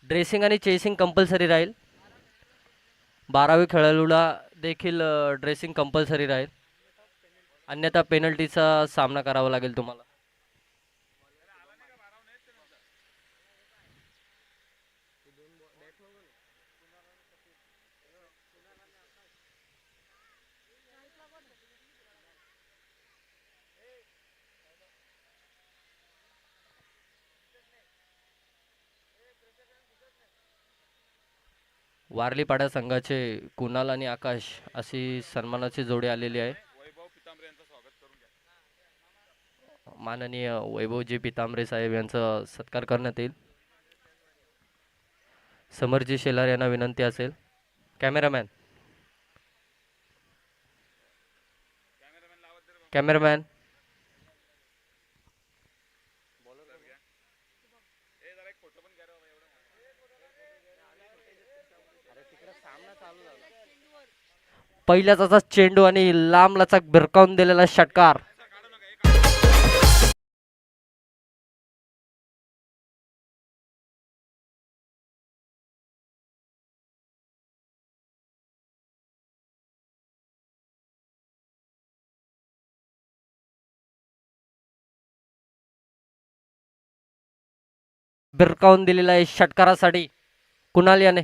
Dressing आणि chasing compulsory राहील. 12वी खेळाडूला देखील ड्रेसिंग कंपल्सरी राहील, अन्यथा पेनल्टीचा सामना करावा लागेल तुम्हाला. वारलीपाडा संघाचे कुणाल आणि आकाश अशी सन्मानाची जोडी आलेली आहे. माननीय वैभवजी पितांबरे साहेब यांचा सत्कार करण्यात येईल. समरजी शेलार यांना विनंती असेल. कॅमेरामॅन कॅमेरामॅन पहिल्याच असा चेंडू आणि लांब लचक भिरकावून दिलेला षटकार. भिरकावून दिलेला आहे षटकारासाठी कुणाल याने.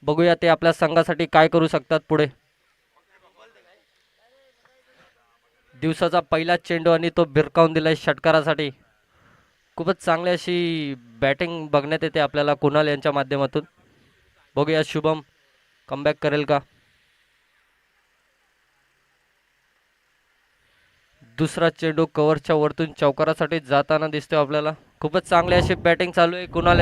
बघूया ते आपल्या संघासाठी काय करू शकतात पुढे. दिवसाचा पहिला चेंडू आणि तो भिरकावून दिलाय षटकारासाठी. खूपच चांगली अशी बॅटिंग बघण्यात येते आपल्याला कुणाल यांच्या माध्यमातून. बघूया शुभम कमबॅक करेल का. दुसरा चेंडू कव्हरच्या वरतून चौकारासाठी जाताना दिसतोय आपल्याला. खूपच चांगली अशी बॅटिंग चालू आहे कुणाल.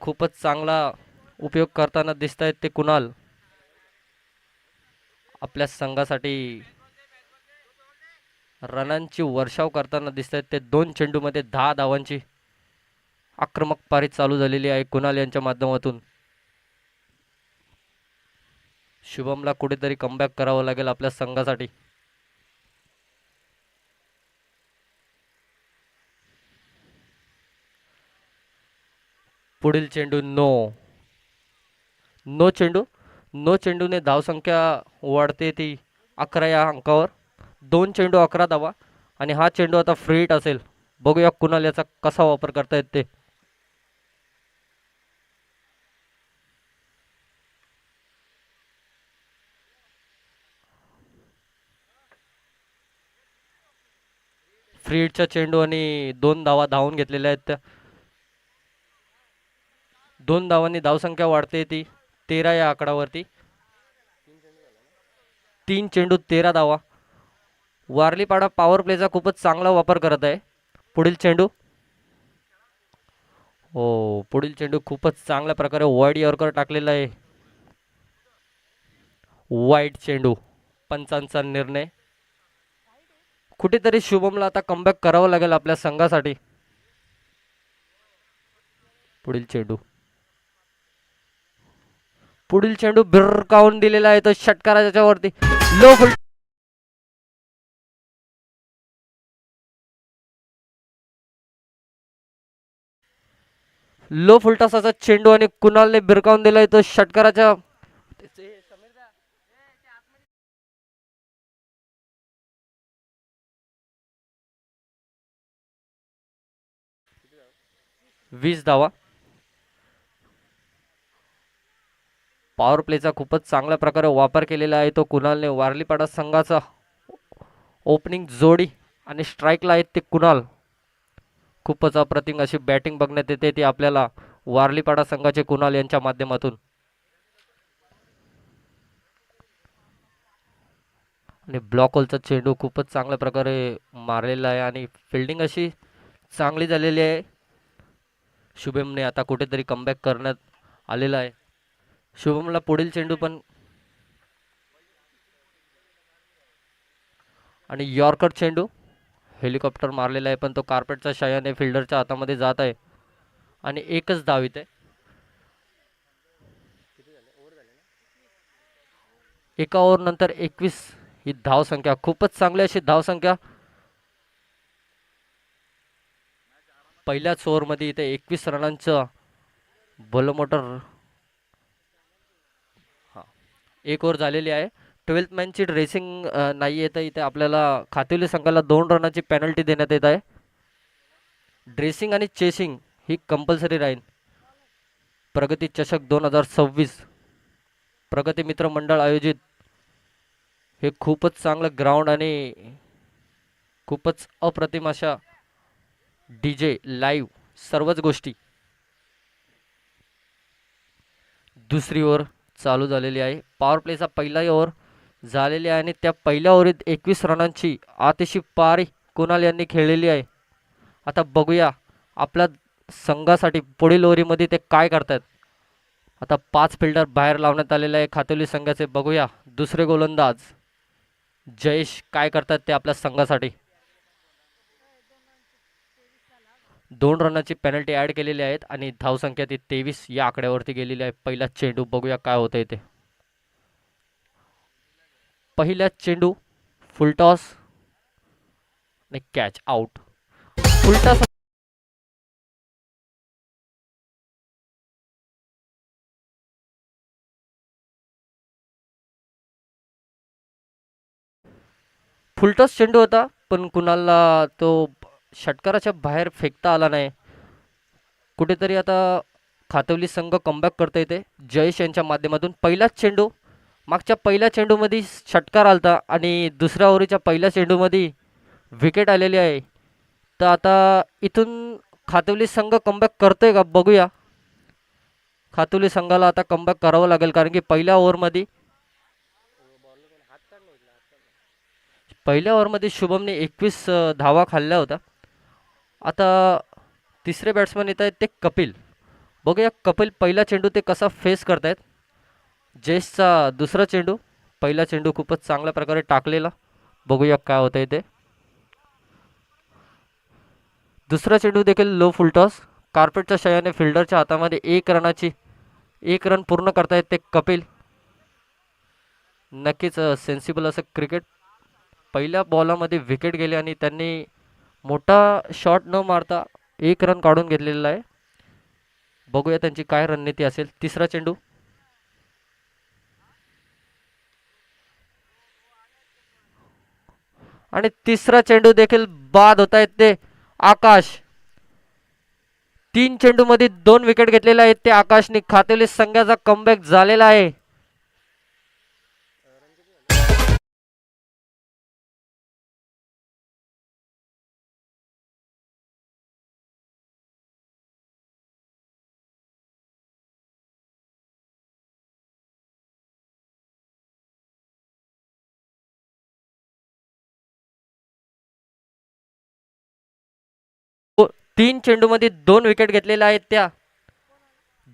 खूपच चांगला उपयोग करताना दिसत आहेत ते कुणाल. आपल्या संघासाठी रनांची वर्षाव करताना दिसत आहेत ते. 2 चेंडूमध्ये 10 धावांची आक्रमक पारी चालू झालेली आहे कुणाल यांच्या माध्यमातून. शुभमला कुठेतरी कमबॅक करावं लागेल आपल्या संघासाठी. पुढील चेंडू नो चेंडूने धावसंख्या वाढते ती 11 या अंकावर. 2 चेंडू 11 धावा आणि हा चेंडू आता फ्री हिट असेल. बघूया कुणाल याचा कसा वापर करता येत ते. फ्री हिटचा चेंडू आणि 2 धावा धावून घेतलेल्या आहेत त्या. 2 धावांनी धावसंख्या वाढते ती 13 या आकडावरती. 3 चेंडू 13 धावा. वारलीपाडा पॉवर प्लेचा खूपच चांगला वापर करत आहे. पुढील चेंडू पुढील चेंडू खूपच चांगल्या प्रकारे वाईड यॉर्कर टाकलेला आहे. वाईड चेंडू. पंचांचा निर्णय. कुठेतरी शुभमला आता कमबॅक करावं लागेल आपल्या संघासाठी. पुढील चेंडू भिरकावून दिलेला आहे तो षटकाराच्या वरती. लो फुलटॉसाचा चेंडू आणि कुणालने भिरकावून दिलाय तो षटकाराच्या. 20 धावा. पॉवर प्लेचा खूपच चांगल्या प्रकारे वापर केलेला आहे तो कुणालने. वारलीपाडा संघाचा ओपनिंग जोडी आणि स्ट्राईकला आहेत ते कुणाल. खूपच अप्रतिम अशी बॅटिंग बघण्यात येते ती आपल्याला वारलीपाडा संघाचे कुणाल यांच्या माध्यमातून. आणि ब्लॉक होलचा चेंडू खूपच चांगल्या प्रकारे मारलेला आहे आणि फिल्डिंग अशी चांगली झालेली आहे. शुभमने आता कुठेतरी कमबॅक करण्यात आलेला आहे. शुभमला पुढील चेंडू पण आणि यॉर्कर चेंडू हेलिकॉप्टर मारलेला आहे पण तो कार्पेटच्या शयाने फिल्डरच्या हातामध्ये जात आहे आणि एकच धाव आहे. एका ओव्हर नंतर 21 ही धावसंख्या खूपच चांगली अशी धावसंख्या पहिल्याच ओव्हरमध्ये इथे 21 रनांचं भलं मोठं हा एक ओव्हर झालेली आहे. 12th मॅनची ड्रेसिंग नाही येत इथे आपल्याला खातिवली संघाला 2 रनाची पेनल्टी देण्यात येत आहे. ड्रेसिंग आणि चेसिंग ही कंपल्सरी राहील. प्रगती चषक 2026 प्रगती मित्र मंडळ आयोजित हे खूपच चांगलं ग्राउंड आणि खूपच अप्रतिम अशा डीजे लाईव्ह सर्वच गोष्टी. दुसरी ओव्हर चालू झालेली आहे. पॉवर प्लेचा पहिला ओव्हर झालेली आहे आणि त्या पहिल्या ओव्हरीत 21 रनांची अतिशय पारी कुणाल यांनी खेळलेली आहे. आता बघूया आपल्या संघासाठी पुढील ओव्हरीमध्ये ते काय करतात. आता 5 फिल्डर बाहेर लावण्यात आलेले आहे खातोली संघाचे. बघूया दुसरे गोलंदाज जयेश काय करतात ते आपल्या संघासाठी. 2 रनाची पेनल्टी ऍड केलेली आहेत आणि धावसंख्या ती 23 या आकड्यावरती गेलेली आहे. पहिला चेंडू बघूया काय होतंय ते. पहिला चेंडू फुलटॉस आणि कॅच आउट. फुलटॉस फुलटॉस चेंडू होता पण कुणाला तो षटकाराच्या बाहेर फेकता आला नाही. कुठेतरी आता खातवली संघ कमबॅक करता येते जयेश यांच्या माध्यमातून. पहिलाच चेंडू मागच्या पहिल्या चेंडूमध्ये षटकार आलता आणि दुसऱ्या ओव्हरीच्या पहिल्या चेंडूमध्ये विकेट आलेली आहे. तर आता इथून खातवली संघ कमबॅक करतोय का बघूया. खातवली संघाला आता कमबॅक करावं लागेल कारण की पहिल्या ओव्हरमध्ये शुभमने 21 धावा खाल्ल्या होत्या. आता तिसरे बॅट्समन येत आहेत ते कपिल. बघूया कपिल पहिला चेंडू ते कसा फेस करतायत. जयेशचा दुसरा चेंडू. पहिला चेंडू खूपच चांगल्या प्रकारे टाकलेला. बघूया काय होतंय ते. दुसरा चेंडू देखील लो फुलटॉस. कार्पेटच्या शयाने फिल्डरच्या हातामध्ये 1 रन पूर्ण करतायत ते कपिल. नक्कीच सेन्सिबल असं क्रिकेट. पहिल्या बॉलामध्ये विकेट गेले आणि त्यांनी मोठा शॉट न मारता 1 रन काढून घेतलेला आहे. बघूया त्यांची काय रणनीती असेल. तिसरा चेंडू आणि तिसरा चेंडू देखील बाद होत आहेत ते आकाश. 3 चेंडूमध्ये 2 विकेट घेतलेले आहेत ते आकाशने. खातेली संघाचा कमबॅक झालेला आहे. तीन चेंडूमध्ये 2 विकेट घेतलेल्या आहेत त्या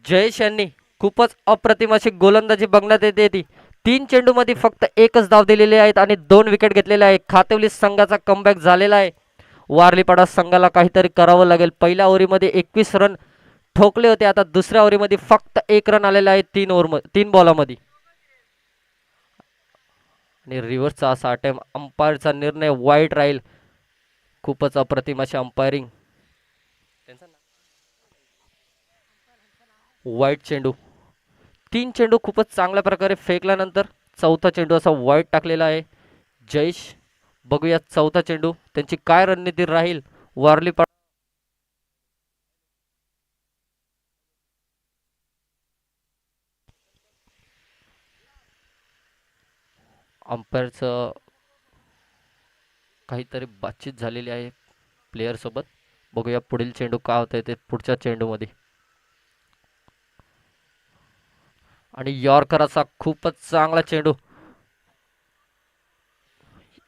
जयेश यांनी. खूपच अप्रतिम अशी गोलंदाजी बघण्यात येते ती. 3 चेंडूमध्ये फक्त एकच धाव दिलेली आहेत आणि 2 विकेट घेतलेले आहेत. खातेवली संघाचा कमबॅक झालेला आहे. वारलीपाडा संघाला काहीतरी करावं लागेल. पहिल्या ओव्हरीमध्ये 21 रन ठोकले होते. आता दुसऱ्या ओव्हरीमध्ये फक्त 1 रन आलेला आहे 3 बॉलामध्ये. आणि रिव्हर्सचा असा अटेम्प्ट. अंपायरचा निर्णय वाईट राहील. खूपच अप्रतिम अशी अंपायरिंग. वाईट चेंडू. 3 चेंडू खूपच चांगल्या प्रकारे फेकल्यानंतर चौथा चेंडू असा वाईट टाकलेला आहे जयेश. बघूया चौथा चेंडू त्यांची काय रणनीती राहील. वारली अंपायरचं काहीतरी बातचीत झालेली आहे प्लेयर सोबत. बघूया पुढील चेंडू काय होतंय ते पुढच्या चेंडूमध्ये. आणि यॉर्करचा खूपच चांगला चेंडू.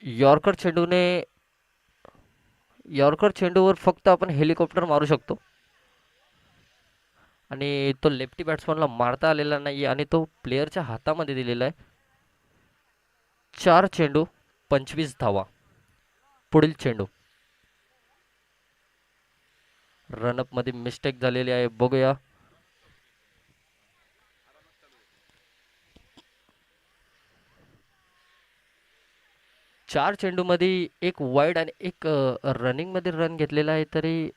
यॉर्कर चेंडूने यॉर्कर चेंडूवर फक्त आपण हेलिकॉप्टर मारू शकतो आणि तो लेफ्टी बॅट्समनला मारता आलेला नाही आणि तो प्लेयरच्या हातामध्ये दिलेला आहे. 4 चेंडू 25 धावा. पुढील चेंडू. रनअप मध्ये मिस्टेक झालेली आहे. बघूया 4 चेंडूमध्ये एक वाईड आणि एक रनिंगमध्ये रन घेतलेला आहे. तरी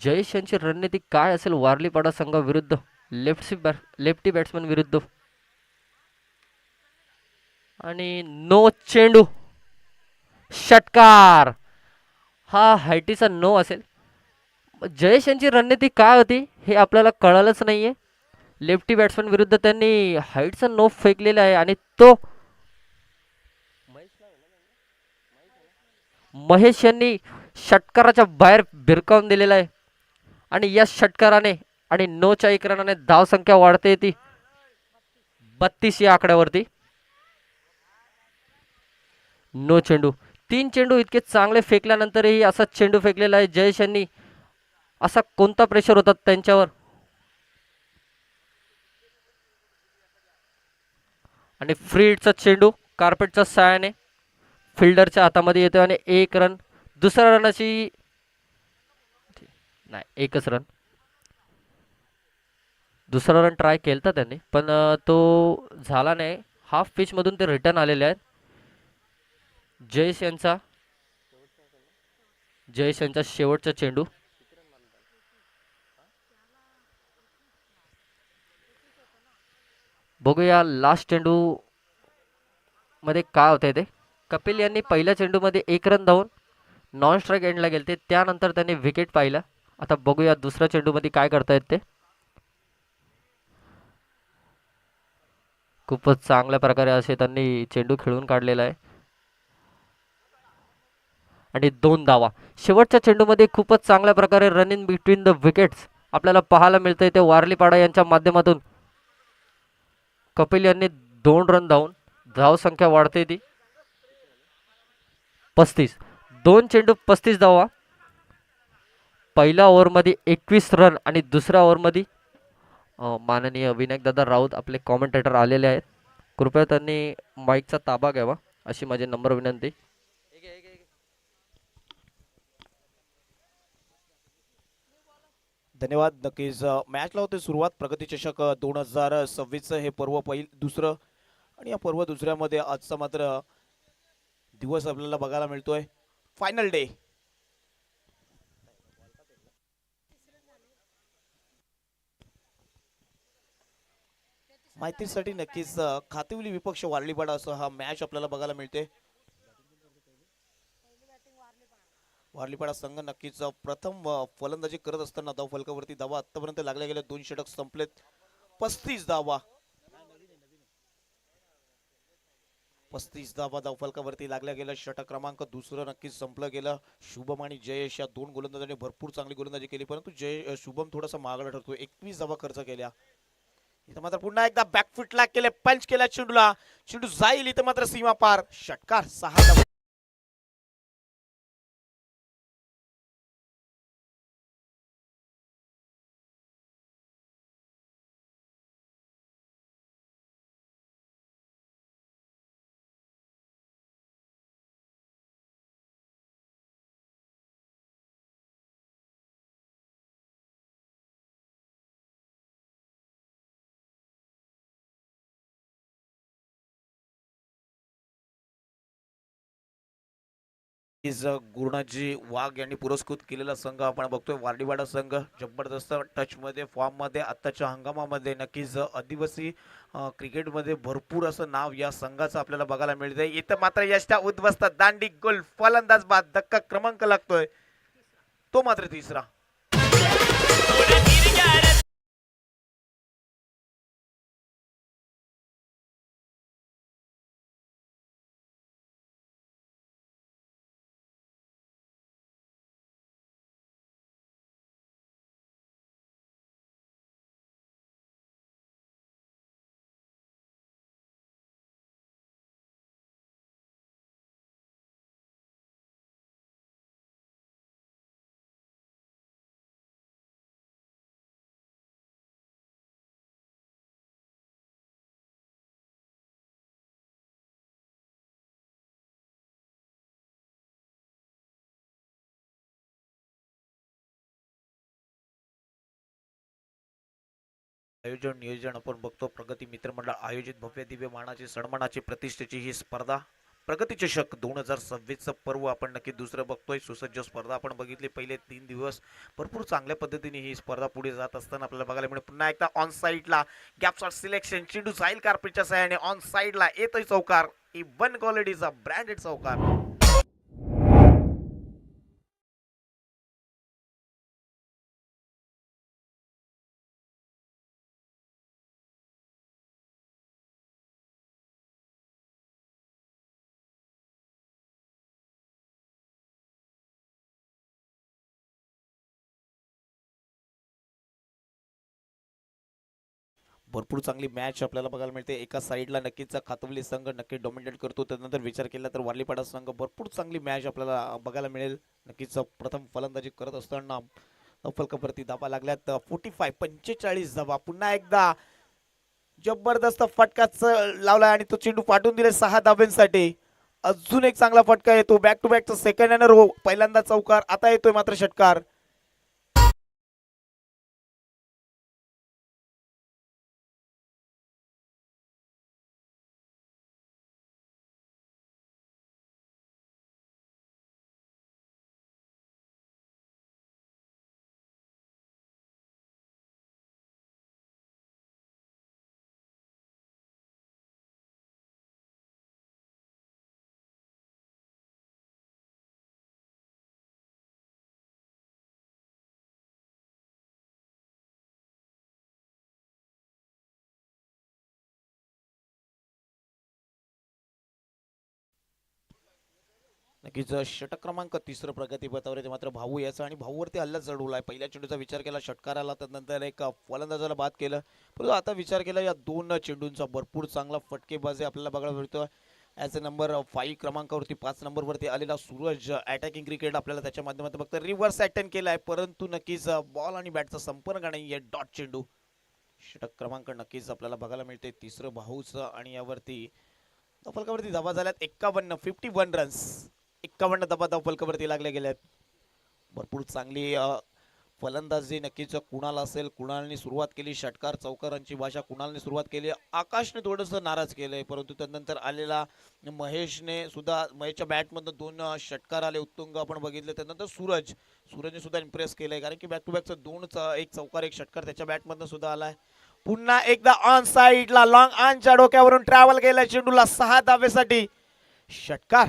जयेश यांची रणनीती काय असेल वारलीपाडा संघाविरुद्ध, लेफ्टी बॅट्समन विरुद्ध? आणि नो चेंडू, षटकार. हा हायटीचा नो असेल. जयेश यांची रणनीती काय होती हे आपल्याला कळालंच नाहीये. लेफ्टी बॅट्समन विरुद्ध त्यांनी हाईटचा नो फेकलेला आहे आणि तो महेश यांनी षटकाराच्या बाहेर भिरकावून दिलेला आहे. आणि या षटकाराने आणि नोच्या एक रनाने धावसंख्या वाढते ती 32 या आकड्यावरती. नो चेंडू, 3 चेंडू इतके चांगले फेकल्यानंतरही असा चेंडू फेकलेला आहे जयेश यांनी. असा कोणता प्रेशर होता त्यांच्यावर? आणि फ्री हिटचा चेंडू कार्पेटच्या साहाय्याने फिल्डरच्या हातामध्ये येतो आणि एक रन. दुसऱ्या रनाची नाही, एकच रन. दुसरा रन ट्राय केलता त्यांनी पण तो झाला नाही. हाफ पिच मधून ते रिटर्न आलेले आहेत. जयेश यांचा शेवटचा चेंडू. बघूया लास्ट चेंडू मध्ये काय होतंय ते. कपिल यांनी पहिल्या चेंडूमध्ये एक रन धावून नॉन स्ट्राईक एंडला गेले. त्यानंतर त्यांनी विकेट पाहिला. आता बघूया दुसऱ्या चेंडूमध्ये काय करतायत ते. खूपच चांगल्या प्रकारे असे त्यांनी चेंडू खेळून काढलेला आहे. आणि 2 धावा शेवटच्या चेंडूमध्ये. खूपच चांगल्या प्रकारे run in between the wickets आपल्याला पाहायला मिळतंय ते वारलीपाडा यांच्या माध्यमातून. कपिल यांनी 2 रन धावून धावसंख्या वाढते ती 35. 2 चेंडू 35 धावा. पहिल्या ओव्हरमध्ये 21 रन आणि दुसऱ्या ओव्हरमध्ये माननीय विनायक दादा राऊत आपले कॉमेंटेटर आलेले आहेत. कृपया त्यांनी माईकचा ताबा घ्यावा अशी माझी नम्र विनंती. धन्यवाद. नक्कीच मॅचला होते सुरुवात. प्रगती चषक 2026 हे पर्व दुसरं आणि या पर्व दुसऱ्यामध्ये आजचा मात्र दिवस आपल्याला बघायला मिळतोय फायनल डे. माहितीसाठी नक्कीच खातिवली विपक्ष वारलीपाडा असं हा मॅच आपल्याला बघायला मिळते. वारलीपाडा संघ नक्कीच प्रथम फलंदाजी करत असताना धाव फलकावरती धावा आतापर्यंत लागल्या गेल्या 2 षटक संपलेत. 35 धावा. 35 धावा धाव फलकावरती लागल्या गेल्या. षटक क्रमांक दुसरं नक्कीच संपलं गेलं. शुभम आणि जयेश या 2 गोलंदाजांनी भरपूर चांगली गोलंदाजी केली परंतु शुभम थोडासा मागला ठरतो. 21 धावा खर्च केल्या. इथं मात्र पुन्हा एकदा बॅकफुट ला केले. पंच केला चेंडूला. चेंडू जाईल इथं मात्र सीमा पार. षटकार. 6 धावा. गुरुनाथजी वाघ यांनी पुरस्कृत केलेला संघ आपण बघतोय. वारलीवाडा संघ जबरदस्त टच मध्ये, फॉर्म मध्ये, आताच्या हंगामामध्ये नक्कीच आदिवासी क्रिकेटमध्ये भरपूर असं नाव या संघाचं आपल्याला बघायला मिळतंय. इथं मात्र यष्टा उद्ध्वस्त दांडी गोल फलंदाज बाद. धक्का क्रमांक लागतोय तो मात्र तिसरा. आयोजन नियोजन आपण बघतो. प्रगती मित्रमंडळ आयोजित भव्य दिव्य मानाची सन्मानाची प्रतिष्ठेची ही स्पर्धा प्रगती चषक 2026चं पर्व आपण नक्की दुसरं बघतोय. सुसज्ज स्पर्धा आपण बघितली. पहिले 3 दिवस भरपूर चांगल्या पद्धतीने ही स्पर्धा पुढे जात असताना आपल्याला बघायला मिळेल. पुन्हा एकदा ऑन साईडला गॅप शॉट सिलेक्शन, चेंडू जाईल कार्पेटच्या सहाय्याने. ऑन साईडला येतोय चौकार. इवन क्वालिटीचा ब्रँडेड चौकार. भरपूर चांगली मॅच आपल्याला बघायला मिळते. एका साईडला नक्कीच खातवली संघ नक्की डॉमिनेट करतो. त्यानंतर विचार केला तर वारलीपाडा संघ भरपूर चांगली मॅच आपल्याला बघायला मिळेल. नक्कीच प्रथम फलंदाजी करत असताना फलकावरती धाबा लागल्यात. 45 धाबा. पुन्हा एकदा जबरदस्त फटकाच लावला आणि तो चेंडू पाठवून दिले 6 धाब्यांसाठी. अजून एक चांगला फटका येतो. बॅक टू बॅकचा सेकंड इन रो. पहिल्यांदा चौकार, आता येतोय मात्र षटकार. नक्कीच षटक क्रमांक तिसरं प्रगती पथावर आहे. मात्र भाऊ याचा आणि भाऊवरती हल्ला चढवलाय. पहिल्या चेंडूचा विचार केला, षटकार आला. त्यानंतर एक फलंदाजाला बाद केलं. परंतु आता विचार केला या दोन चेंडूंचा भरपूर चांगला फटकेबाजी आपल्याला बघायला मिळतो. ॲज अ नंबर 5 क्रमांकावरती 5 नंबरवरती आलेला सूरज अटॅकिंग क्रिकेट आपल्याला त्याच्या माध्यमातून फक्त रिव्हर्स अटॅक केलाय. परंतु नक्कीच बॉल आणि बॅटचा संपर्क नाही. डॉट चेंडू. षटक क्रमांक नक्कीच आपल्याला बघायला मिळते तिसरं भाऊचं आणि यावरती फलकावरती धावा झाल्यात 51 रन्स. 51 धाबा फलकावरती लागल्या गेल्यात. भरपूर चांगली फलंदाजी नक्कीच कुणाल असेल. कुणालने सुरुवात केली. षटकार चौकारांची भाषा कुणालने सुरुवात केली. आकाशने थोडंसं नाराज केलंय. परंतु त्यानंतर आलेला महेशने सुद्धा महेशच्या बॅटमधून 2 षटकार आले उत्तुंग आपण बघितले. त्यानंतर सूरजने सुद्धा इम्प्रेस केलंय. कारण की बॅक टू बॅकचं एक चौकार एक षटकार त्याच्या बॅटमधून सुद्धा आलाय. पुन्हा एकदा ऑन साईडला लॉंग ऑनच्या डोक्यावरून ट्रॅव्हल केलाय चेंडूला 6 धाब्यासाठी. षटकार.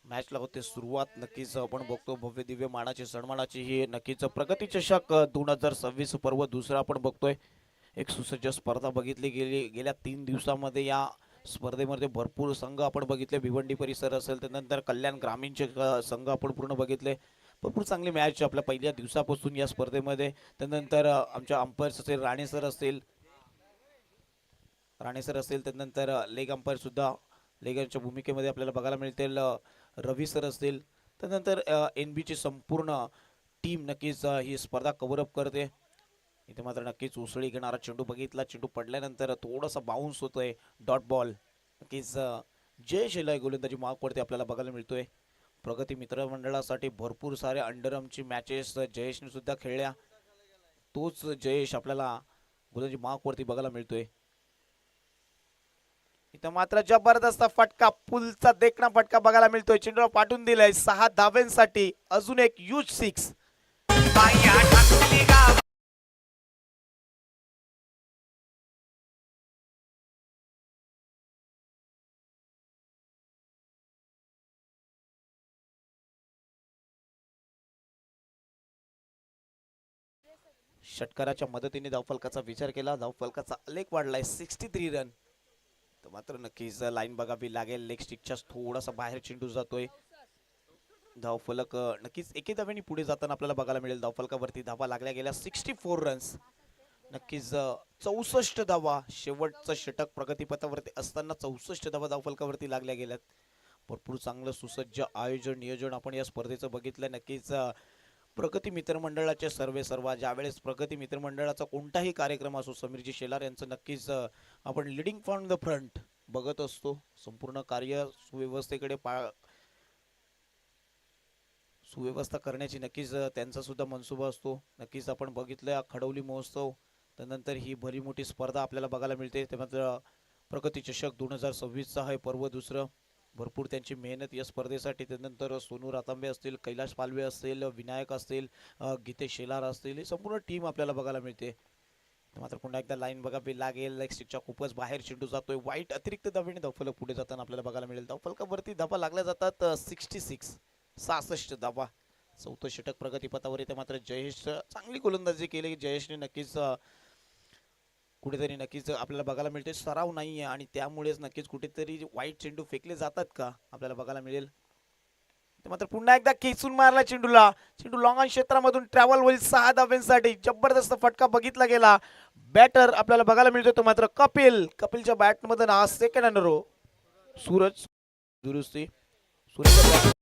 मॅचला होते सुरुवात. नक्कीच आपण बघतो भव्य दिव्य मानाची सन्मानाची ही नक्कीच प्रगती चषक 2026 पर्व दुसरा आपण बघतोय. एक सुसज्ज स्पर्धा बघितली गेली. गेल्या 3 दिवसामध्ये या स्पर्धेमध्ये भरपूर संघ आपण बघितले. भिवंडी परिसर असेल, त्यानंतर कल्याण ग्रामीणचे संघ आपण पूर्ण बघितले. भरपूर चांगली मॅच आपल्या पहिल्या दिवसापासून या स्पर्धेमध्ये. त्यानंतर आमच्या अंपायर्स असेल, राणे सर असतील त्यानंतर लेग अंपायर सुद्धा लेगांच्या भूमिकेमध्ये आपल्याला बघायला मिळतील. रवी सर असतील. त्यानंतर एन बीची संपूर्ण टीम नक्कीच ही स्पर्धा कव्हरअप करते. इथे मात्र नक्कीच उसळी घेणारा चेंडू बघितला. चेंडू पडल्यानंतर थोडासा बाउन्स होतोय. Dot ball. नक्कीच जयेश याला गोलंदाजी मार्कवरती आपल्याला बघायला मिळतोय. प्रगती मित्रमंडळासाठी भरपूर साऱ्या अंडरआर्मची मॅचेस जयेशने सुद्धा खेळल्या. तोच जयेश आपल्याला गोलंदाजी मार्कवरती बघायला मिळतोय. इथं मात्र जबरदस्त फटका, पुलचा देखणा फटका बघायला मिळतोय. चेंडूला पाठवून दिलाय 6 धाब्यांसाठी. अजून एक ह्यूज 6. षटकाराच्या मदतीने धावफलकाचा विचार केला. धावफलकाचा आलेख वाढलाय 63 रन. तर मात्र नक्कीच लाईन बघावी लागेल. लेग स्टिकच्या थोडासा बाहेर चेंडू जातोय. धावफलक नक्कीच एके धावेने पुढे जाताना आपल्याला बघायला मिळेल. धावफलकावरती धावा लागल्या गेल्या 64 रन्स. नक्कीच 64 धावा शेवटचं षटक प्रगतीपथावरती असताना 64 धावा धावफलकावरती लागल्या गेल्यात. भरपूर चांगलं सुसज्ज आयोजन नियोजन आपण या स्पर्धेचं बघितलं. नक्कीच प्रगती मित्रमंडळाचे सर्वेसर्वा ज्यावेळेस प्रगती मित्रमंडळाचा कोणताही कार्यक्रम असो समीरजी शेलार यांचं नक्कीच आपण लिडिंग फ्रॉम द फ्रंट बघत असतो. संपूर्ण कार्य सुव्यवस्थेकडे सुव्यवस्था करण्याची नक्कीच त्यांचा सुद्धा मनसुबा असतो. नक्कीच आपण बघितलं खडवली महोत्सव त्यानंतर ही भली मोठी स्पर्धा आपल्याला बघायला मिळते. त्यानंतर प्रगती चषक 2026चा हे पर्व दुसरं. भरपूर त्यांची मेहनत या स्पर्धेसाठी. त्यानंतर सोनू रातांबे असतील, कैलाश पालवे असतील, विनायक असतील, गीतेश शेलार असतील, ही संपूर्ण टीम आपल्याला बघायला मिळते. मात्र पुन्हा एकदा लाईन बघावी लागेल. लेग स्टिकच्या खूपच बाहेर चेंडू जातोय. वाईट अतिरिक्त धावेने धावफलक पुढे जाताना आपल्याला बघायला मिळेल. धावफलकावरती धावा लागल्या जातात 66 धावा. चौथं षटक प्रगतीपथावर येते. मात्र जयेश चांगली गोलंदाजी केली. जयेशने नक्कीच कुठेतरी नक्कीच आपल्याला बघायला मिळते सराव नाहीये आणि त्यामुळेच नक्कीच कुठेतरी वाईट चेंडू फेकले जातात का आपल्याला बघायला मिळेल. मात्र पुन्हा एकदा खेचून मारला चेंडूला. चेंडू लॉंग ऑन क्षेत्रामधून ट्रॅव्हल होईल 6 धाव्यांसाठी. जबरदस्त फटका बघितला गेला. बॅटर आपल्याला बघायला मिळतो तो मात्र कपिलच्या बॅटमधून हा सेकंड अंडर रो. सूरज दुरुस्ती. सूरज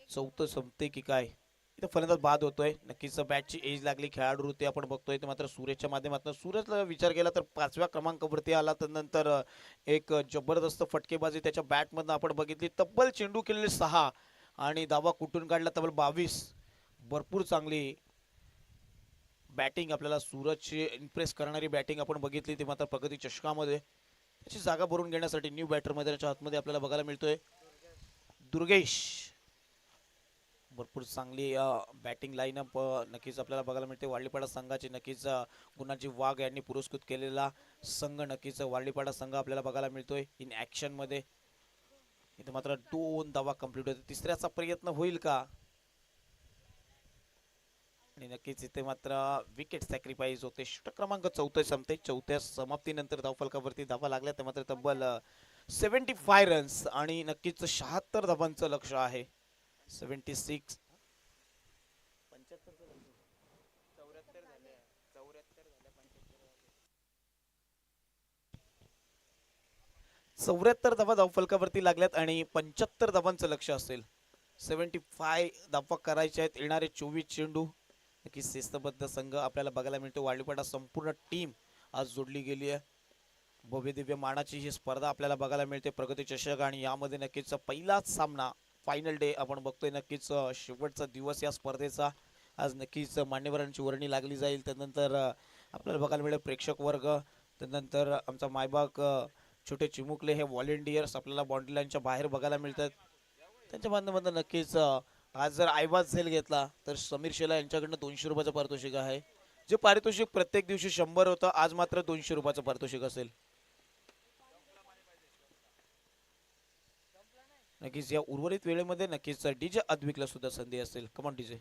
चौथं संपते की काय. इथं फलंदाज बाद होतोय. नक्कीच बॅटची एज लागली खेळाडू ते आपण बघतोय. ते मात्र सूरजच्या माध्यमातून सूरजला विचार केला तर 5व्या क्रमांकावरती आला. तर नंतर एक जबरदस्त फटकेबाजी त्याच्या बॅटमधनं आपण बघितली. तब्बल चेंडू केलेले 6 आणि धावा कुठून काढला तब्बल 22. भरपूर चांगली बॅटिंग आपल्याला सूरजची इम्प्रेस करणारी बॅटिंग आपण बघितली. ते मात्र प्रगती चषकामध्ये त्याची जागा भरून घेण्यासाठी न्यू बॅटर मैदानाच्या आतमध्ये आपल्याला बघायला मिळतोय दुर्गेश. भरपूर चांगली बॅटिंग लाईनअप नक्कीच आपल्याला बघायला मिळते. वारलीपाडा संघाची नक्कीच गुणाजी वाघ यांनी पुरस्कृत केलेला संघ नक्कीच वारलीपाडा संघ आपल्याला बघायला मिळतोय इन ऍक्शन मध्ये. इथे मात्र 2 धावा कंप्लीट होते. तिसऱ्याचा प्रयत्न होईल का आणि नक्कीच इथे मात्र विकेट सॅक्रिफाईस होते. षटक क्रमांक 4 संपते. चौथ्या समाप्तीनंतर धावफलकावरती धावा लागल्या तर मात्र तब्बल 75 रन्स आणि नक्कीच 76 धावांचं लक्ष आहे. 76 74 धावा धावफलकावरती लागल्यात आणि 75 धावांचं लक्ष असेल. 75 धावा करायच्या आहेत. येणारे 24 चेंडू. नक्कीच शिस्तबद्ध संघ आपल्याला बघायला मिळतो. वारलीपाडा संपूर्ण टीम आज जोडली गेली आहे. भव्य दिव्य मानाची ही स्पर्धा आपल्याला बघायला मिळते प्रगती चषक आणि यामध्ये नक्कीच पहिलाच सामना फायनल डे आपण बघतोय. नक्कीच शेवटचा दिवस या स्पर्धेचा. आज नक्कीच मान्यवरांची वर्णी लागली जाईल. त्यानंतर आपल्याला बघायला मिळेल प्रेक्षक वर्ग. त्यानंतर आमचा मायबाग छोटे चिमुकले हे व्हॉलेंटियर्स आपल्याला बाउंड्री लाईनच्या बाहेर बघायला मिळतात. त्यांच्या माध्यमातून नक्कीच आज जर आयवाज झेल घेतला तर समीर शेला यांच्याकडनं 200 रुपयाचं पारितोषिक आहे. जे पारितोषिक प्रत्येक दिवशी 100 होतं आज मात्र 200 रुपयाचं पारितोषिक असेल. नक्कीच या उर्वरित वेळेमध्ये नक्कीच डीजे अद्विकला सुद्धा संधी असेल. Come on DJ.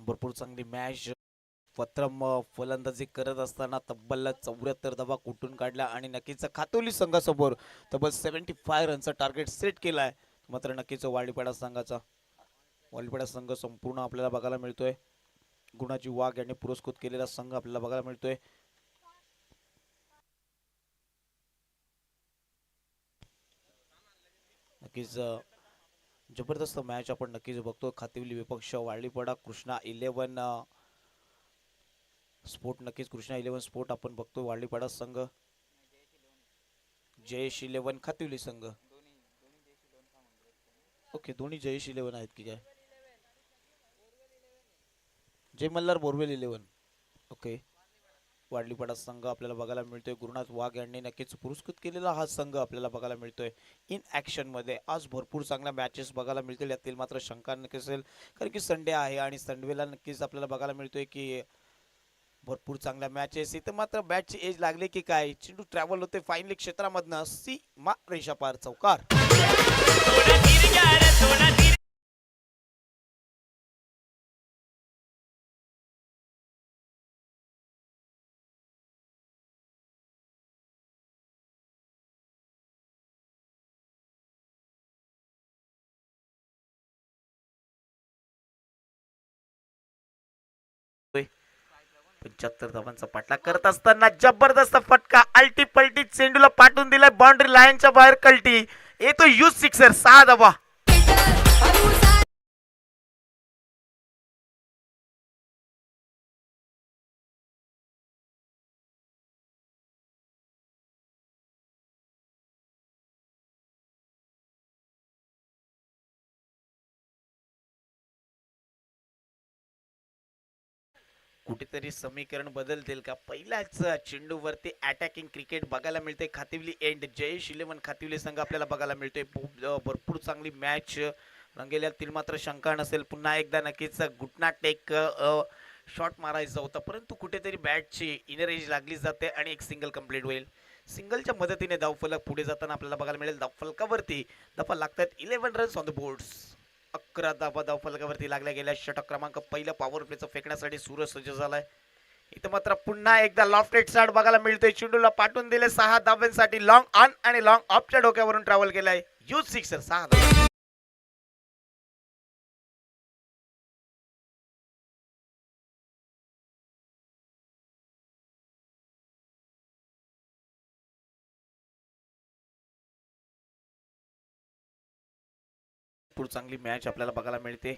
भरपूर चांगली मॅच प्रथम फलंदाजी करत असताना तब्बल 74 धावा कुठून काढल्या आणि नक्कीच खातोली संघासमोर तब्बल 75 रनचा टार्गेट सेट केलाय. मात्र नक्कीच वालीपाडा संघ संपूर्ण आपल्याला बघायला मिळतोय. गुणाजी वाघ यांनी पुरस्कृत केलेला संघ आपल्याला बघायला मिळतोय. नक्कीच जबरदस्त मॅच आपण नक्कीच बघतो. खातिवली विपक्ष वालीपाडा कृष्णा 11 स्पोर्ट, नक्कीच कृष्णा 11 स्पोर्ट आपण बघतो. वालीपाडा संघ जयेश 11 खातिवली संघ. ओके, दोन्ही जयेश 11 आहेत की काय? जय मल्हार बोरवेल 11. ओके, वाडलीपाडा संघ आपल्याला बघायला मिळतोय. गुरुनाथ वाघ यांनी नक्कीच पुरस्कृत केलेला हा संघ आपल्याला बघायला मिळतोय इन ऍक्शन मध्ये. आज भरपूर चांगल्या मॅचेस बघायला मिळतील, यातील मात्र शंका नक्की असेल कारण की संडे आहे आणि संडेला नक्कीच आपल्याला बघायला मिळतोय की भरपूर चांगल्या मॅचेस. इथं मात्र बॅटची एज लागले की काय, चेंडू ट्रॅव्हल होते फायनली क्षेत्रामधनं सीमा रेषा पार चौकार. होय. 75 धावांचा पाठलाग करत असताना जबरदस्त फटका, अल्टी पलटी चेंडूला पाठवून दिलाय बाउंड्री लाईनच्या बाहेर. कल्टी येतो यूज सिक्सर, 6 धावा. कुठेतरी समीकरण बदलतील का? पहिल्याच चेंडूवरती अटॅकिंग क्रिकेट बघायला मिळते. खातिवली एंड जयेश 11 खातिवली संघ आपल्याला बघायला मिळतोय. भरपूर चांगली मॅच रंगेल्यातील मात्र शंका नसेल. पुन्हा एकदा नक्कीच गुटना टेक शॉट मारायचा होता, परंतु कुठेतरी बॅटची इनर एज लागली जाते आणि एक सिंगल कंप्लीट होईल. सिंगलच्या मदतीने धावफलक पुढे जाताना आपल्याला बघायला मिळेल. धावफलकावरती धावा लागतात 11 रन्स ऑन द बोर्ड्स. 11 धावा धावफलकावरती लागल्या गेल्या. षटक क्रमांक पहिला पॉवर प्लेचं फेकण्यासाठी सूरज सज्ज झालाय. इथं मात्र पुन्हा एकदा लॉफ्टेड शॉट बघायला मिळतोय. चेंडूला पाठवून दिले 6 धाव्यांसाठी. लॉंग ऑन आणि लॉंग ऑफच्या डोक्यावरून ट्रॅव्हल केलाय. यूज सिक्सर, 6 धावा. चांगली मॅच आपल्याला बघायला मिळते.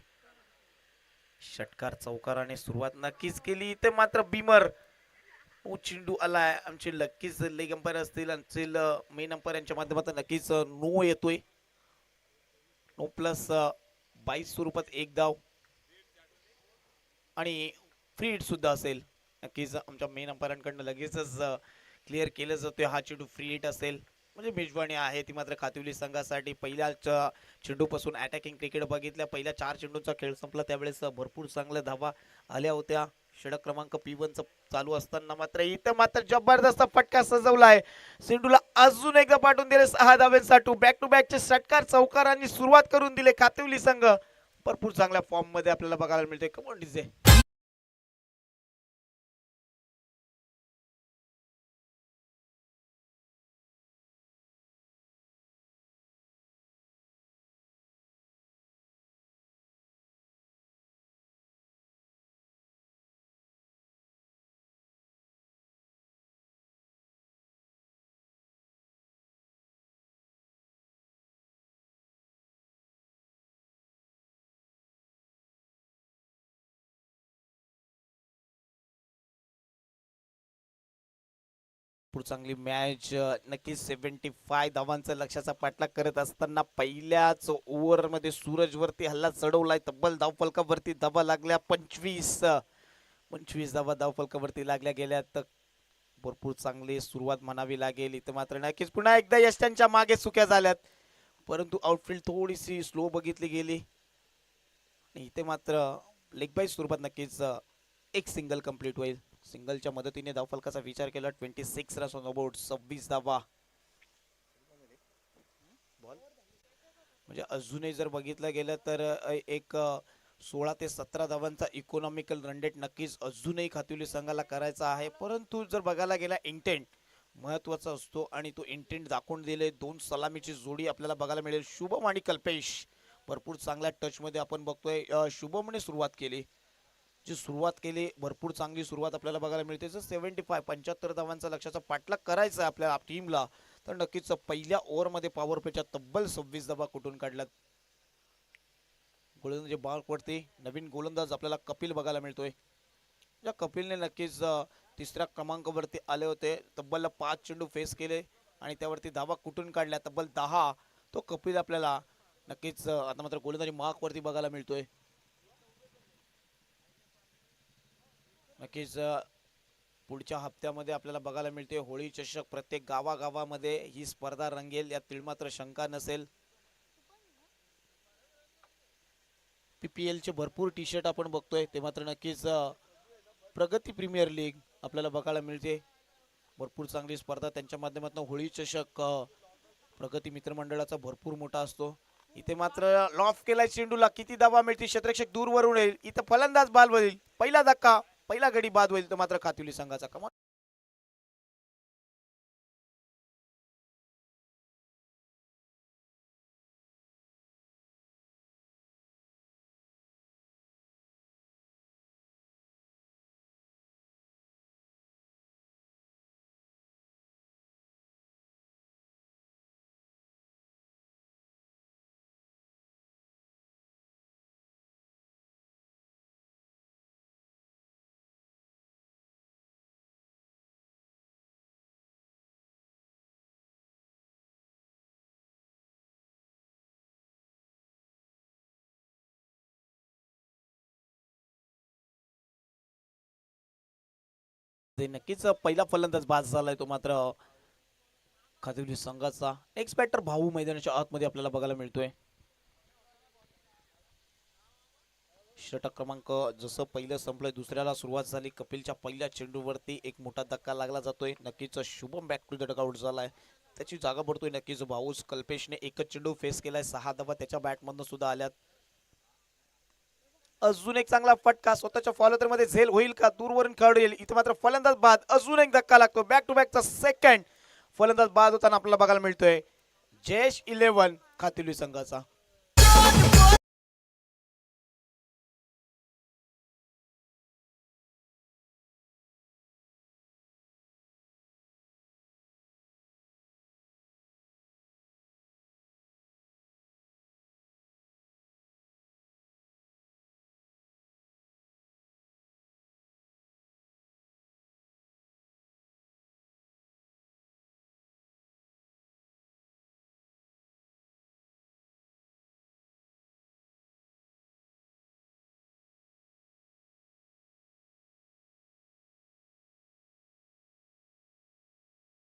षटकार चौकाराने सुरुवात नक्कीच केली. इथे मात्र बीमर चेंडू आलाय. आमचे नक्कीच लेग अंपायर असतील, आमचे मेन अंपायर यांच्या माध्यमातून नक्कीच नो येतोय. नो प्लस 22 स्वरूपात एक धाव आणि फ्री हिट सुद्धा असेल. नक्कीच आमच्या मेन अंपायरांकडनं लगेचच क्लिअर केलं जातोय. हा चेंडू फ्री हिट असेल म्हणजे मेजबानी आहे ती मात्र खातिवली संघासाठी. पहिल्याच चेंडूपासून अटॅकिंग क्रिकेट बघितल्या. पहिल्या 4 चेंडूंचा खेळ संपला त्यावेळेस भरपूर चांगल्या धावा आल्या होत्या. षटक क्रमांक P1 चालू असताना मात्र इथं मात्र जबरदस्त फटका सजवलाय. चेंडूला अजून एकदा पाठवून दिले 6 धाव्यांसाठी. बॅक टू बॅकचे षटकार चौकारांनी सुरुवात करून दिले खातिवली संघ. भरपूर चांगल्या फॉर्म मध्ये आपल्याला बघायला मिळते. Come on DJ. चांगली मॅच नक्कीच 75 धावांचा लक्ष्याचा पाठलाग करत असताना पहिल्याच ओव्हर मध्ये सूरज वरती हल्ला चढवलाय. तब्बल धावफलकावरती धावा लागल्या 25 धावा धावफलकावरती लागल्या गेल्या. तर भरपूर चांगली सुरुवात म्हणावी लागेल. इथं मात्र नक्कीच पुन्हा एकदा यष्ट्यांच्या मागे चुक्या झाल्यात, परंतु आउटफील्ड थोडीशी स्लो बघितली गेली. इथे मात्र लेग बाय स्वरूपात नक्कीच एक सिंगल कंप्लीट होईल. सिंगलच्या मदतीने धावफलकाचा विचार केला. 26 रन्स ऑन द बोर्ड, 26 धावा. म्हणजे अजूनही जर बघितलं गेलं तर एक 16 ते 17 धावांचा इकॉनॉमिकल रन रेट नक्कीच अजूनही खातिवली संघाला करायचा आहे, परंतु जर बघायला गेला इंटेंट महत्वाचा असतो आणि तो इंटेंट दाखवून दिले. 2 सलामीची जोडी आपल्याला बघायला मिळेल. शुभम आणि कल्पेश भरपूर चांगल्या टच मध्ये आपण बघतोय. शुभमने सुरुवात केली, जी सुरुवात केली भरपूर चांगली सुरुवात आपल्याला बघायला मिळते. जर 75 धावांचा लक्ष्याचा पाठलाग करायचा आपल्या टीमला, तर नक्कीच पहिल्या ओव्हरमध्ये पॉवर प्लेच्या तब्बल 26 धावा कुठून काढल्यात. गोलंदाजी वरती नवीन गोलंदाज आपल्याला कपिल बघायला मिळतोय. या कपिलने नक्कीच तिसऱ्या क्रमांकावरती आले होते. तब्बल 5 चेंडू फेस केले आणि त्यावरती धावा कुठून काढल्या तब्बल 10. तो कपिल आपल्याला नक्कीच आता मात्र गोलंदाजी वरती बघायला मिळतोय. नक्कीच पुढच्या हप्त्यामध्ये आपल्याला बघायला मिळते होळी चषक. प्रत्येक गावागावामध्ये ही स्पर्धा रंगेल यात तिळमात्र शंका नसेल. PPL चे भरपूर टी शर्ट आपण बघतोय, ते मात्र नक्कीच प्रगती प्रीमियर लीग आपल्याला बघायला मिळते. भरपूर चांगली स्पर्धा त्यांच्या माध्यमातून होळी चषक प्रगती मित्रमंडळाचा भरपूर मोठा असतो. इथे मात्र लॉफ केलाय चेंडूला, किती धावा मिळतील? क्षेत्ररक्षक दूरवरून येईल, इथं फलंदाज बाद होईल. पहिला धक्का, पहिला गडी बाद होईल, तर मात्र खातिवली संघाचा कमाल. नक्कीच पहिला फलंदाज बाद झालाय, तो मात्र खातिवली संघाचा. नेक्स्ट बॅटर भाऊ मैदानाच्या आतमध्ये आपल्याला बघायला मिळतोय. षटक क्रमांक जसं पहिलं संपलंय दुसऱ्याला सुरुवात झाली. कपिलच्या पहिल्या चेंडूवरती एक मोठा धक्का लागला जातोय. नक्कीच Shubham back to the dugout झालाय, त्याची जागा पडतोय नक्कीच भाऊस. कल्पेशने एकच चेंडू फेस केलाय, 6 धावा त्याच्या बॅटमधून सुद्धा आल्यात. अजून एक चांगला फटका स्वतःच्या फॉलोअर मध्ये झेल होईल का? दूरवरून खेळाडू येईल, इथे मात्र फलंदाज बाद. अजून एक धक्का लागतो. बॅक टू बॅकचा सेकंड फलंदाज बाद होताना आपल्याला बघायला मिळतोय. जयेश 11 खातिवली संघाचा.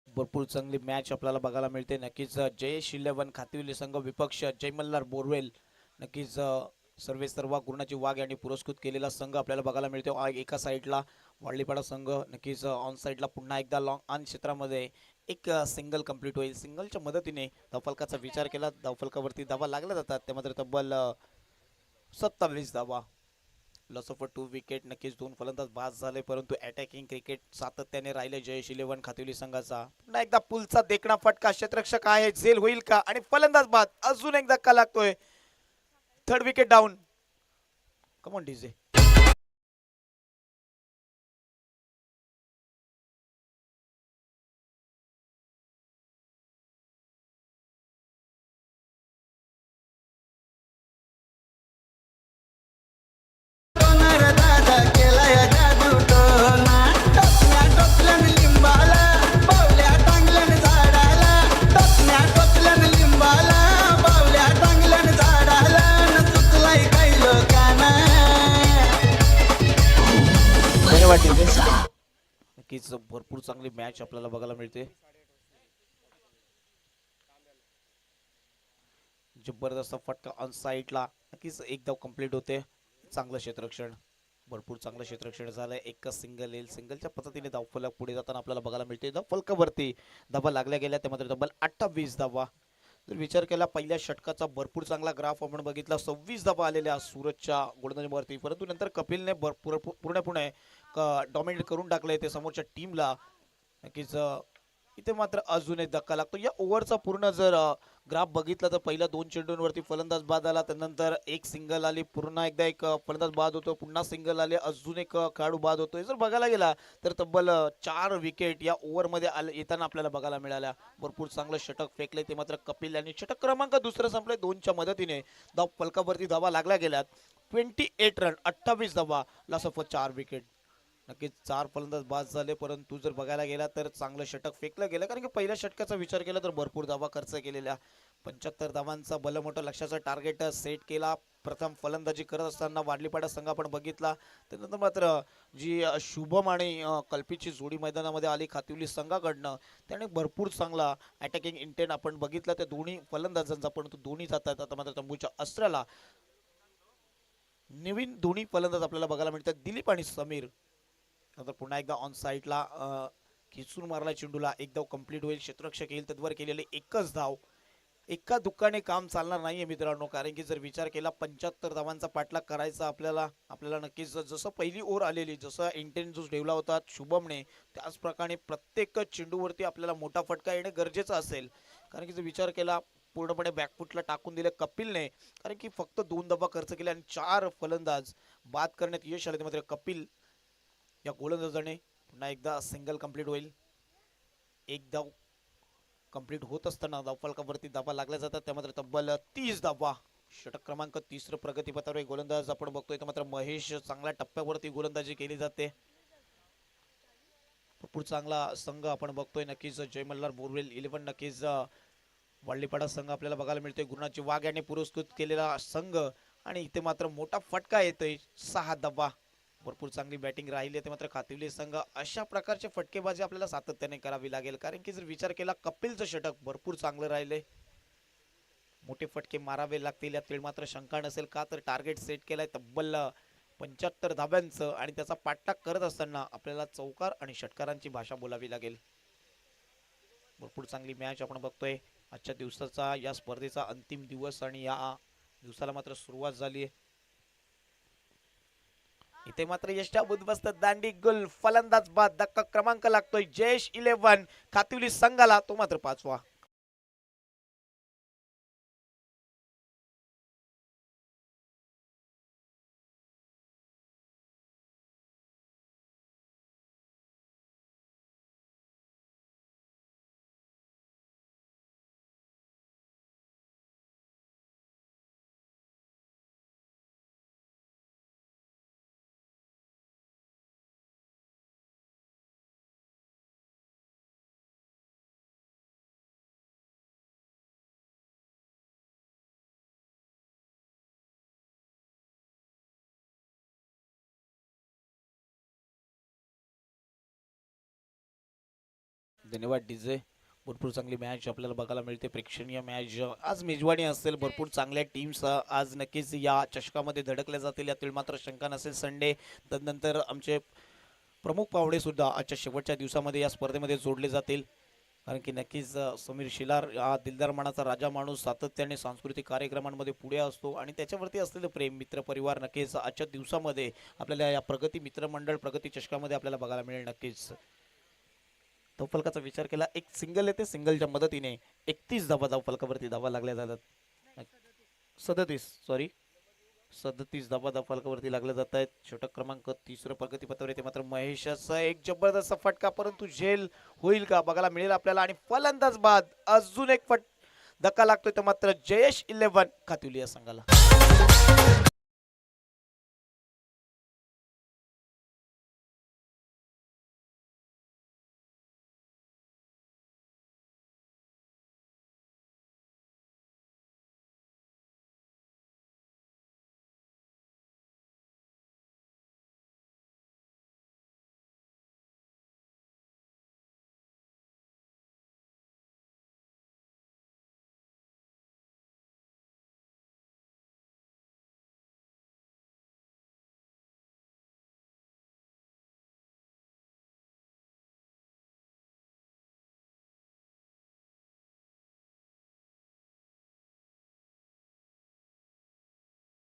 भरपूर चांगली मॅच आपल्याला बघायला मिळते. नक्कीच जयेश 11 खातिवली संघ विपक्ष जय मल्हार बोरवेल. नक्कीच सर्वे सर्वा गुरुणाची वाघ यांनी पुरस्कृत केलेला संघ आपल्याला बघायला मिळतो. एका साईडला वाडलीपाडा संघ नक्कीच ऑन साईडला पुन्हा एकदा लॉंग ऑन क्षेत्रामध्ये एक सिंगल कंप्लीट होईल. सिंगलच्या मदतीने धावफलकाचा विचार केला, धावफलकावरती धावा लागल्या जातात, त्यामध्ये तब्बल 27 धावा. Loss of 2 wicket. नक्कीच 2 फलंदाज बाद झाले, परंतु अटॅकिंग क्रिकेट सातत्याने राहिले जयेश 11 खातिवली संघाचा. पुन्हा एकदा पुलचा देखणा फटका, क्षेत्ररक्षक आहे, झेल होईल का? आणि फलंदाज बाद. अजून एक धक्का लागतोय. 3rd wicket down. Come on DJ. नक्कीच भरपूर चांगली मॅच आपल्याला बघायला मिळते. जबरदस्त फटका ऑन साईडला. नक्कीच एक धाव कंप्लीट होते. चांगलं क्षेत्ररक्षण, भरपूर चांगलं क्षेत्ररक्षण झालंय. एकच सिंगल येईल. सिंगलच्या पद्धतीने धावफलक पुढे जाताना आपल्याला बघायला मिळते. धावफलकावरती धावा लागल्या गेल्या, त्यामध्ये तब्बल 28 धावा. जर विचार केला पहिल्या षटकाचा भरपूर चांगला ग्राफ आपण बघितला, 26 धावा आलेल्या सूरजच्या गोलंदाजीवरती, परंतु नंतर कपिलने पूर्णपणे डॉमिनेट करून टाकले ते समोरच्या टीमला. नक्कीच इथे मात्र अजून एक धक्का लागतो. या ओव्हरचा पूर्ण जर ग्राफ बघितला तर पहिल्या 2 चेंडूंवरती फलंदाज बाद आला, त्यानंतर एक सिंगल आली, पुन्हा एकदा एक फलंदाज बाद होतो, पुन्हा सिंगल आले, अजून एक खेळाडू बाद होतोय. जर बघायला गेला तर तब्बल 4 विकेट या ओव्हरमध्ये येताना आपल्याला बघायला मिळाल्या. भरपूर चांगलं षटक फेकले ते मात्र कपिल यांनी. षटक क्रमांक दुसरं संपले 2च्या मदतीने. धाव फलकावरती धावा लागल्या गेल्यात. 28 रन, 28 धावा, लॉस ऑफ 4 विकेट. नक्कीच 4 फलंदाज बाद झाले, परंतु जर बघायला गेला तर चांगलं षटक फेकलं गेलं, कारण की पहिल्या षटकाचा विचार केला तर भरपूर धावा खर्च केलेल्या. 75 धावांचा भलं लक्षाचा टार्गेट सेट केला. प्रथम फलंदाजी करत असताना वाडलीपाडा संघ आपण बघितला. त्यानंतर मात्र जी शुभम आणि कल्पीची जोडी मैदानामध्ये आली खातिवली संघाकडनं, त्याने भरपूर चांगला अटॅकिंग इंटेंट आपण बघितला त्या दोन्ही फलंदाजांचा, परंतु दोन्ही जातात आता मात्र तंबूच्या अस्त्राला. नवीन दोन्ही फलंदाज आपल्याला बघायला मिळतात, दिलीप आणि समीर. नंतर पुन्हा एकदा ऑन साईडला खिचून मारला चेंडूला, एक धाव कंप्लीट होईल. क्षेत्ररक्षक येईल तद्वर केलेले एकच धाव. एका दुःखाने काम चालणार नाहीये मित्रांनो, कारण की जर विचार केला 75 धावांचा पाठलाग करायचा आपल्याला नक्कीच जसं पहिली ओव्हर आलेली, जसं इंटेंट जो ठेवला होता शुभमने, त्याच प्रकारे प्रत्येक चेंडूवरती आपल्याला मोठा फटका येणे गरजेचं असेल. कारण की जर विचार केला पूर्णपणे बॅकफुटला टाकून दिले कपिलने, कारण की फक्त 2 धावा खर्च केले आणि 4 फलंदाज बाद करण्यात यश आले. मात्र कपिल या गोलंदाजाने पुन्हा एकदा सिंगल कंप्लीट होईल. एक धाव कंप्लीट होत असताना धावफलकावरती धावा लागल्या जातात, त्या मात्र तब्बल 30 धावा. षटक क्रमांक 3 प्रगतीपथावर गोलंदाज आपण बघतोय, तर मात्र महेश चांगल्या टप्प्यावरती गोलंदाजी केली जाते. भरपूर चांगला संघ आपण बघतोय. नक्कीच जय मल्हार बोरवेल 11 नक्कीच वाडलीपाडा संघ आपल्याला बघायला मिळतोय. गुरुनाथजी वाघ यांनी पुरस्कृत केलेला संघ, आणि इथे मात्र मोठा फटका येतोय, 6 धावा. भरपूर चांगली बॅटिंग राहिली आहे मात्र खातिवली संघ. अशा प्रकारचे फटकेबाजी आपल्याला सातत्याने करावी लागेल, कारण की जर विचार केला कपिलचं षटक भरपूर चांगलं राहिले, मोठे फटके मारावे लागतील यात मात्र शंका नसेल. का तर टार्गेट सेट केलाय तब्बल 75 धाब्यांचं, आणि त्याचा पाठलाग करत असताना आपल्याला चौकार आणि षटकारांची भाषा बोलावी लागेल. भरपूर चांगली मॅच आपण बघतोय. आजच्या दिवसाचा या स्पर्धेचा अंतिम दिवस, आणि या दिवसाला मात्र सुरुवात झाली आहे. इथे मात्र यष्टा उद्ध्वस्त दांडी गुल, फलंदाज बाद, धक्का क्रमांक लागतोय जयेश 11 खातिवली संघाला, तो मात्र 5वा. धन्यवाद डीजे. भरपूर चांगली मॅच आपल्याला बघायला मिळते, प्रेक्षणीय मॅच. आज मेजवानी असेल, भरपूर चांगल्या टीम्स आज नक्कीच या चषकामध्ये धडकल्या जातील यातील मात्र शंका नसेल. संडे तदनंतर आमचे प्रमुख पाहुणे सुद्धा आजच्या शेवटच्या दिवसामध्ये या स्पर्धेमध्ये जोडले जातील, कारण की नक्कीच समीर शिलार हा दिलदार मनाचा राजा माणूस सातत्याने सांस्कृतिक कार्यक्रमांमध्ये पुढे असतो, आणि त्याच्यावरती असलेलं प्रेम मित्रपरिवार नक्कीच आजच्या दिवसामध्ये आपल्याला या प्रगती मित्रमंडळ प्रगती चषकामध्ये आपल्याला बघायला मिळेल. नक्कीच धावफलकाचा विचार केला, एक सिंगल येते, सिंगलच्या मदतीने 31 धावा धावफलकावरती धावा लागल्या जातात. 37 धावा धावफलकावरती लागल्या जात आहेत. षटक क्रमांक 3 प्रगतीपथावर येते मात्र महेशाचा एक जबरदस्त फटका, परंतु झेल होईल का बघायला मिळेल आपल्याला, आणि फलंदाज बाद. अजून एक धक्का लागतोय तर मात्र जयेश 11 खातिवली या संघाला.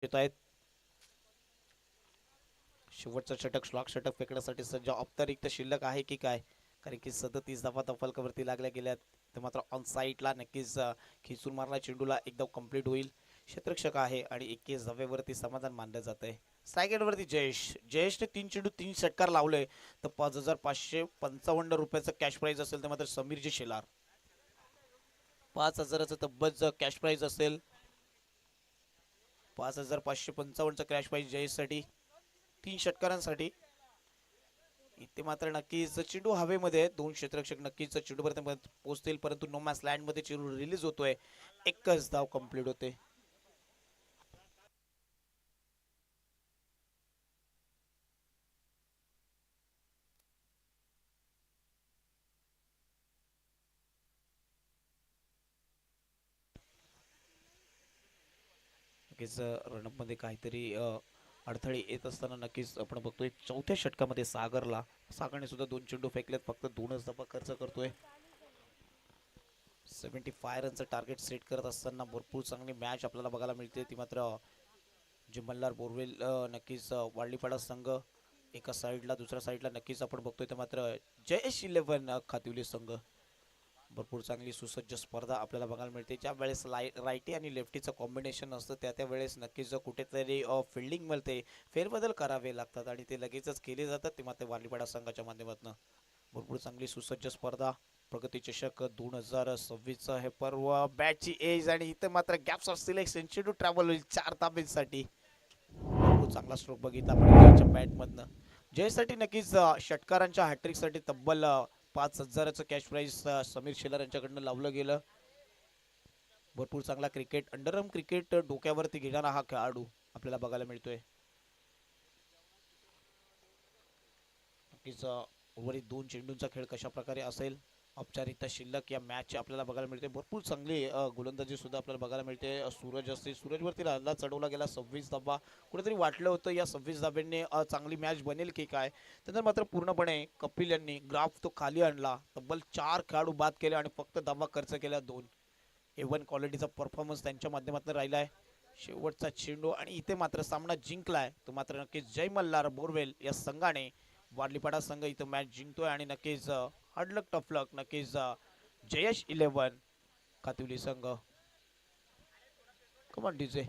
येत आहेत. शेवटचा षटक स्लॉक षटक फेकण्यासाठी सज्ज. औपचारिक शिल्लक आहे की काय, कारण की 37 धावा फलकावरती लागल्या गेल्यात. तर मात्र ऑन साईडला नक्कीच खिचून मारला चेंडूला एकदम कंप्लीट होईल. क्षेत्ररक्षक आहे आणि 21 धाव्यावरती समाधान मानलं जात आहे. स्ट्रायकेटवरती जयेशने 3 चेंडू 3 षटकार लावले तर 5,555 रुपयाचं कॅश प्राईज असेल. तर मात्र समीरजी शेलार 5,000चं तब्बल कॅश प्राईज असेल. 5,555चं कॅश प्राईज जयेशसाठी 3 षटकारांसाठी. इथे मात्र नक्कीच चेंडू हवेमध्ये 2 क्षेत्ररक्षक नक्कीच चेंडूपर्यंत पोहोचतील, परंतु नो मॅच लँड मध्ये चेंडू रिलीज होतोय. एकच धाव कंप्लीट होते. नक्कीच रनअप मध्ये काहीतरी अडथळे येत असताना नक्कीच आपण बघतोय चौथ्या षटकामध्ये सागरने सुद्धा 2 चेंडू फेकलेत, फक्त 2च धावा खर्च करतोय. 75 रनचं टार्गेट सेट करत असताना भरपूर चांगली मॅच आपल्याला बघायला मिळते. ती मात्र जे मल्हार बोरवेल नक्कीच वाडलीपाडा संघ एका साईडला, दुसऱ्या साईडला नक्कीच आपण बघतोय. तर मात्र जयेश 11 खातिवली संघ भरपूर चांगली सुसज्ज स्पर्धा आपल्याला बघायला मिळते. ज्या वेळेस रायटी आणि लेफ्टीचं कॉम्बिनेशन असतं त्या वेळेस नक्कीच कुठेतरी फिल्डिंग मिळते, फेरबदल करावे लागतात आणि ते लगेचच केले जातात. ते मात्र वालीपाडा संघाच्या माध्यमातून भरपूर चांगली सुसज्ज स्पर्धा. प्रगती चषक 2026 हे पर्व बॅटची एज आणि इथे मात्र गॅप्स ऑफ सिलेक्शन चेंडू ट्रॅव्हल होईल 4 धाब्यांसाठी. भरपूर चांगला स्ट्रोक बघितला आपण त्याच्या बॅटमधनं. जयसाठी नक्कीच षटकारांच्या हॅट्रिकसाठी तब्बल 5,000चं कॅश प्राईज समीर शेलार यांच्याकडनं लावलं गेलं. भरपूर चांगला क्रिकेट, अंडरआर्म क्रिकेट डोक्यावरती घेणारा हा खेळाडू आपल्याला बघायला मिळतोय. नक्कीच उर्वरित 2 चेंडूंचा खेळ कशा प्रकारे असेल, औपचारिकता शिल्लक या मॅच आपल्याला बघायला मिळते. भरपूर चांगली गोलंदाजी सुद्धा आपल्याला बघायला मिळते. सूरज असते, सूरजवरती हल्ला चढवला गेला 26 धाबा. कुठेतरी वाटलं होतं या 26 धाब्यांनी चांगली मॅच बनेल की काय, त्यानंतर मात्र पूर्णपणे कपिल यांनी ग्राफ तो खाली आणला. तब्बल 4 खेळाडू बाद केले आणि फक्त धाबा खर्च केल्या 2. A1 क्वालिटीचा परफॉर्मन्स त्यांच्या माध्यमातून राहिलाय. शेवटचा चेंडू आणि इथे मात्र सामना जिंकलाय तो मात्र नक्कीच जय मल्हार बोरवेल या संघाने. वाडलीपाडा संघ इथं मॅच जिंकतोय आणि नक्कीच हार्डलक टफलक नक्कीच जयेश 11 कातिवली संघ. कमान डीजे